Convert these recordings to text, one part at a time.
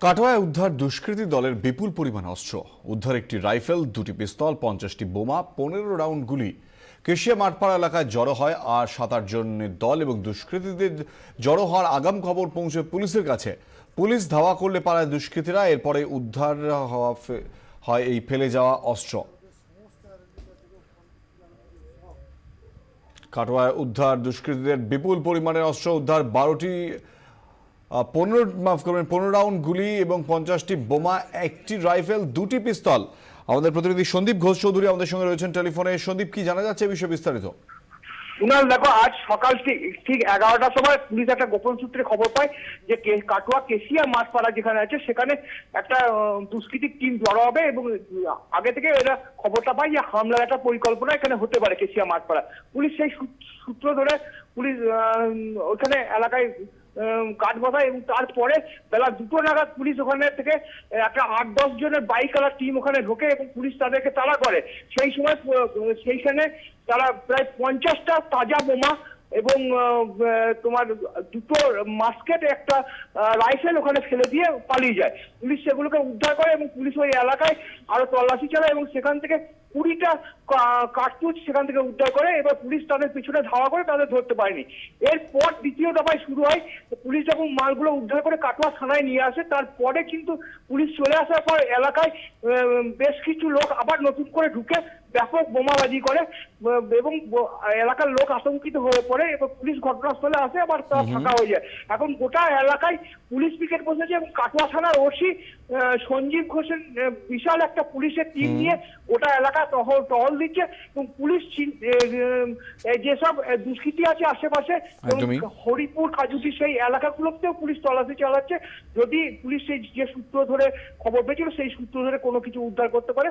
কাটোয়ায় উদ্ধার দুষ্কৃতী দলের বিপুল পরিমাণ অস্ত্র। উদ্ধার একটি রাইফেল, দুটি পিস্তল, 50টি বোমা, 15 রাউন্ড গুলি। কেশিয়া মাঠপাড়া এলাকায় জড়ো হয় আর 7-8 জনের দল এবং দুষ্কৃতীদের জড়ো হওয়ার আগাম খবর পৌঁছে পুলিশের কাছে। পুলিশ ধাওয়া করলে পালায় দুষ্কৃতীরা। এরপরে উদ্ধার হয় এই ফেলে যাওয়া অস্ত্র। কাটোয়ায় উদ্ধার দুষ্কৃতীদের বিপুল পরিমাণের অস্ত্র উদ্ধার। 15 রাউন্ড গুলি এবং 50টি বোমা, একটি রাইফেল, দুটি পিস্তল। আমাদের প্রতিনিধি সন্দীপ ঘোষ চৌধুরী আমাদের সঙ্গে রয়েছেন টেলিফোনে। সন্দীপ, কি জানা যাচ্ছে বিষয়ে বিস্তারিত? কুনাল, দেখো, আজ সকাল ঠিক 11টার সময় পুলিশ একটা গোপন সূত্রে খবর পায় যে কাটোয়া কেশিয়া মাঠপাড়া যেখানে আছে সেখানে একটা দুষ্কৃতির টিম জড়ো হবে এবং আগে থেকে এরা খবরটা পায় যে হামলার একটা পরিকল্পনা এখানে হতে পারে কেশিয়া মাঠপাড়া। পুলিশ সেই সূত্র ধরে পুলিশ ওখানে এলাকায় কাঠ বসায় এবং তারপরে বেলা 2টো নাগাদ পুলিশ ওখানে থেকে একটা 8-10 জনের বাইকওয়ালা টিম ওখানে ঢোকে এবং পুলিশ তাদেরকে তাড়া করে। সেই সময় সেইখানে তারা প্রায় 50টা তাজা বোমা এবং তোমার 2টো মাস্কেট, একটা রাইফেল ওখানে ফেলে দিয়ে পালিয়ে যায়। পুলিশ সেগুলোকে উদ্ধার করে এবং পুলিশ ওই এলাকায় আরো তল্লাশি চালায় এবং সেখান থেকে 20টা কার্তুজ সেখান থেকে উদ্ধার করে। এবার পুলিশ তাদের পিছনে ধাওয়া করে তাদের ধরতে পারেনি। এরপর দ্বিতীয় দফায় শুরু হয়। পুলিশ যখন মালগুলো উদ্ধার করে কাটোয়া থানায় নিয়ে আসে, তারপরে কিন্তু পুলিশ চলে আসার পর এলাকায় বেশ কিছু লোক আবার নতুন করে ঢুকে ব্যাপক বোমাবাজি করে এবং এলাকার লোক আতঙ্কিত হয়ে পড়ে। এবার পুলিশ ঘটনাস্থলে আসে, আবার তা ফাঁকা হয়ে যায়। এখন গোটা এলাকায় পুলিশ পিকেট বসেছে এবং কাটোয়া থানার ওসি সঞ্জীব ঘোষের বিশাল একটা পুলিশের টিম নিয়ে গোটা এলাকা টহল দিচ্ছে এবং পুলিশ যেসব দুষ্কৃতী আছে আশেপাশে হরিপুর, কাজুটি, সেই এলাকাগুলোতেও পুলিশ তল্লাশি চালাচ্ছে। যদি পুলিশ সেই যে সূত্র ধরে খবর পেয়েছিল সেই সূত্র ধরে কোনো কিছু উদ্ধার করতে পারে।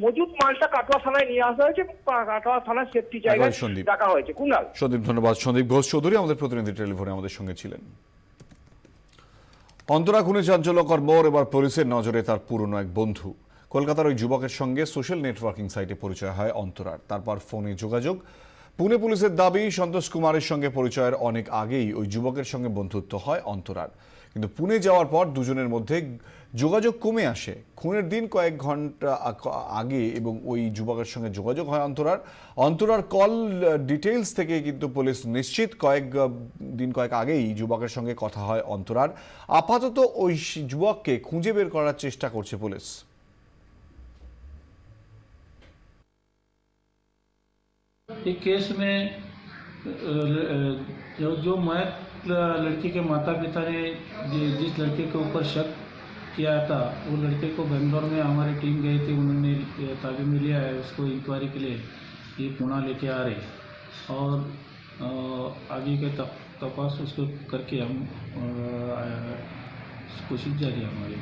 মজুদ মালটা কাটোয়া থানায় নিয়ে আসা হয়েছে, কাটোয়া থানার সেফটি জায়গায় রাখা হয়েছে। কুনাল, সন্দীপ, ধন্যবাদ। সন্দীপ ঘোষ চৌধুরী আমাদের প্রতিনিধি টেলিফোনে আমাদের সঙ্গে ছিলেন। অন্তরা খুনে চাঞ্চল্যকর মোড়। এবার পুলিশের নজরে তার পুরনো এক বন্ধু। কলকাতার ওই যুবকের সঙ্গে সোশ্যাল নেটওয়ার্কিং সাইটে পরিচয় হয় অন্তরার। তারপর ফোনে যোগাযোগ। পুনে পুলিশের দাবি, সন্তোষ কুমারের সঙ্গে পরিচয়ের অনেক আগেই ওই যুবকের সঙ্গে বন্ধুত্ব হয় অন্তরার। কিন্তু পুনে যাওয়ার পর দুজনের মধ্যে যোগাযোগ কমে আসে। খুনের দিন কয়েক ঘন্টা আগে এবং ওই যুবকের সঙ্গে যোগাযোগ হয় অন্তরার কল ডিটেইলস থেকে কিন্তু পুলিশ নিশ্চিত কয়েক আগেই যুবকের সঙ্গে কথা হয় অন্তরার। আপাতত ওই যুবককে খুঁজে বের করার চেষ্টা করছে পুলিশ। एक केस में जो मयत लड़की के माता पिता ने जिस लड़के के ऊपर शक किया था, वो लड़के को बेंगलोर में हमारी टीम गई थी, उन्होंने ताबे में लिया है। उसको इंक्वायरी के लिए ये पुणे लेके आ रहे और आगे के तपास उसको करके हम कोशिश जारी है हमारी।